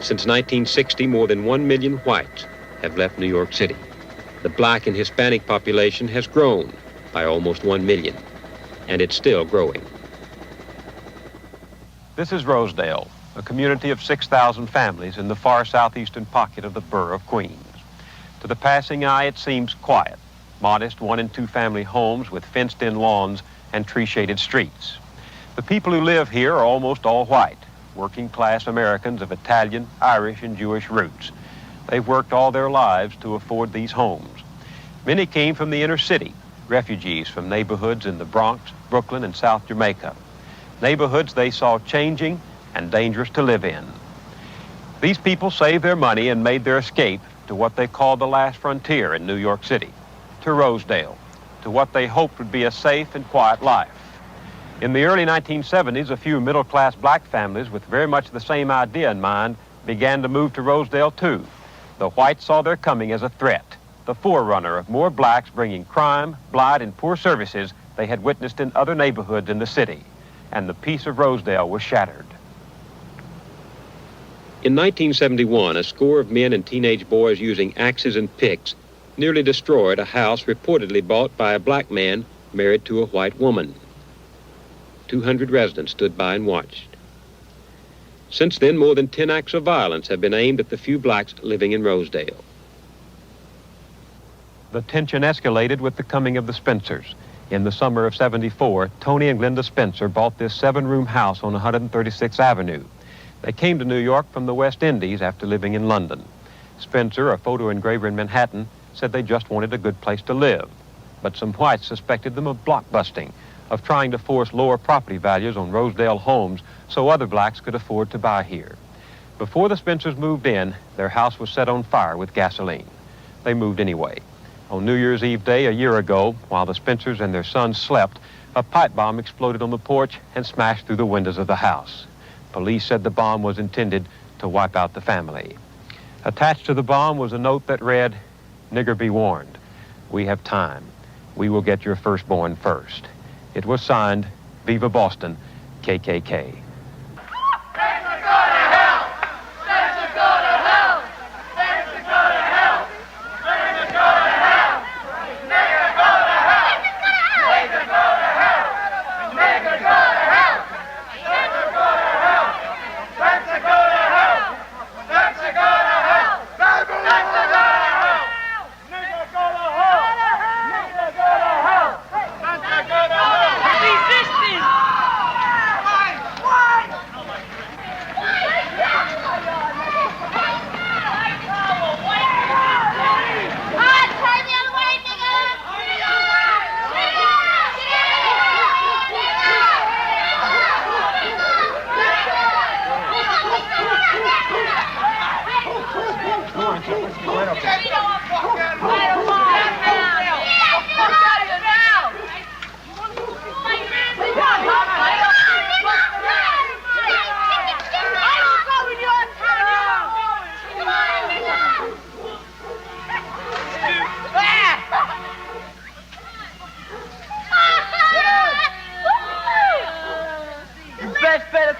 Since 1960, more than 1 million whites have left New York City. The black and Hispanic population has grown by almost 1 million, and it's still growing. This is Rosedale, a community of 6,000 families in the far southeastern pocket of the borough of Queens. To the passing eye, it seems quiet. Modest 1- and 2-family homes with fenced-in lawns and tree-shaded streets. The people who live here are almost all white, working-class Americans of Italian, Irish, and Jewish roots. They've worked all their lives to afford these homes. Many came from the inner city, refugees from neighborhoods in the Bronx, Brooklyn, and South Jamaica. Neighborhoods they saw changing and dangerous to live in. These people saved their money and made their escape to what they called the last frontier in New York City, to Rosedale, to what they hoped would be a safe and quiet life. In the early 1970s, a few middle-class black families with very much the same idea in mind began to move to Rosedale too. The whites saw their coming as a threat, the forerunner of more blacks bringing crime, blight, and poor services they had witnessed in other neighborhoods in the city. And the peace of Rosedale was shattered. In 1971, a score of men and teenage boys using axes and picks nearly destroyed a house reportedly bought by a black man married to a white woman. 200 residents stood by and watched. Since then, more than 10 acts of violence have been aimed at the few blacks living in Rosedale. The tension escalated with the coming of the Spencers. In the summer of '74, Tony and Glenda Spencer bought this 7-room house on 136th Avenue. They came to New York from the West Indies after living in London. Spencer, a photo engraver in Manhattan, said they just wanted a good place to live. But some whites suspected them of blockbusting, of trying to force lower property values on Rosedale homes so other blacks could afford to buy here. Before the Spencers moved in, their house was set on fire with gasoline. They moved anyway. On New Year's Eve day a year ago, while the Spencers and their son slept, a pipe bomb exploded on the porch and smashed through the windows of the house. Police said the bomb was intended to wipe out the family. Attached to the bomb was a note that read, "Nigger, be warned. We have time. We will get your firstborn first." It was signed, Viva Boston, KKK.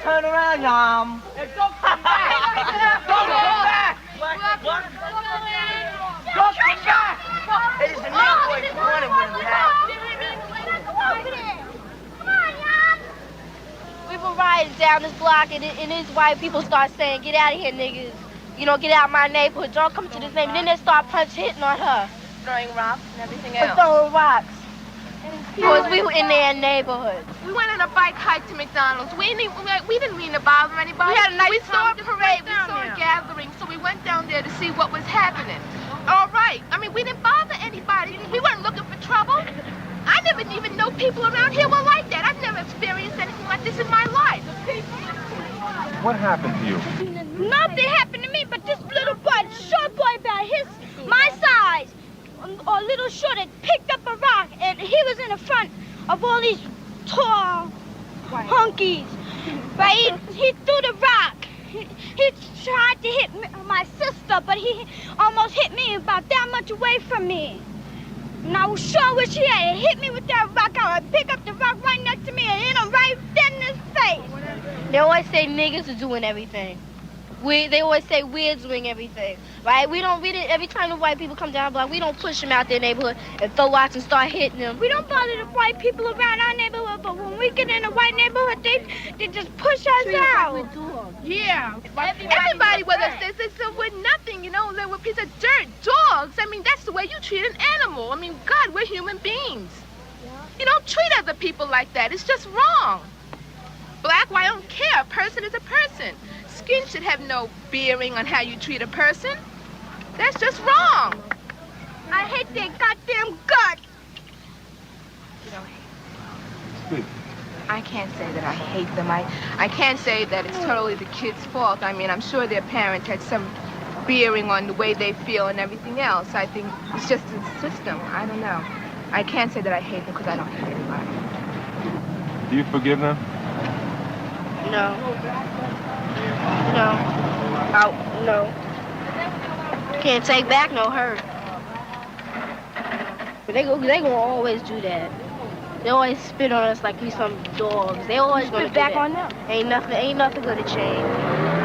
Turn around, Yum. Hey, don't come back. Don't come back. Don't come back. It is the new boy corner with that. Come on, Yum. We were riding down this block, and these white people start saying, "Get out of here, niggas. You know, get out of my neighborhood. Don't come to this neighborhood." And then they start hitting on her. Throwing rocks and everything else. Throwing rocks. Because we were in their neighborhood. We went on a bike hike to McDonald's. We didn't mean to bother anybody. We had a nice We saw a parade. We down saw there. a gathering, so we went down there to see what was happening. All right. I mean, we didn't bother anybody. We weren't looking for trouble. I never even know people around here were like that. I've never experienced anything like this in my life. What happened to you? Nothing happened to me, but this little boy, short boy about my size, or little short, had picked up a rock, and he was in the front of all these tall hunkies. But he threw the rock. He tried to hit my sister, but he almost hit me about that much away from me. And I sure wish he had hit me with that rock. I would pick up the rock right next to me and hit him right dead in his face. They always say niggas are doing everything. They always say weirds doing everything, right? We didn't, every time the white people come down the block, we don't push them out their neighborhood and throw rocks and start hitting them. We don't bother the white people around our neighborhood, but when we get in a white neighborhood, they just push us out. Yeah. Everybody with us, we're nothing, you know, we're a piece of dirt, dogs. I mean, that's the way you treat an animal. I mean, God, we're human beings. You don't treat other people like that. It's just wrong. Black, white, I don't care. A person is a person. Skin should have no bearing on how you treat a person. That's just wrong. I hate their goddamn guts. I can't say that I hate them. I can't say that it's totally the kids' fault. I mean, I'm sure their parents had some bearing on the way they feel and everything else. I think it's just the system. I don't know. I can't say that I hate them because I don't hate anybody. Do you forgive them? No. Can't take back no hurt. But they gonna always do that. They always spit on us like we some dogs. They always gonna do back that. on them. Ain't nothing gonna change.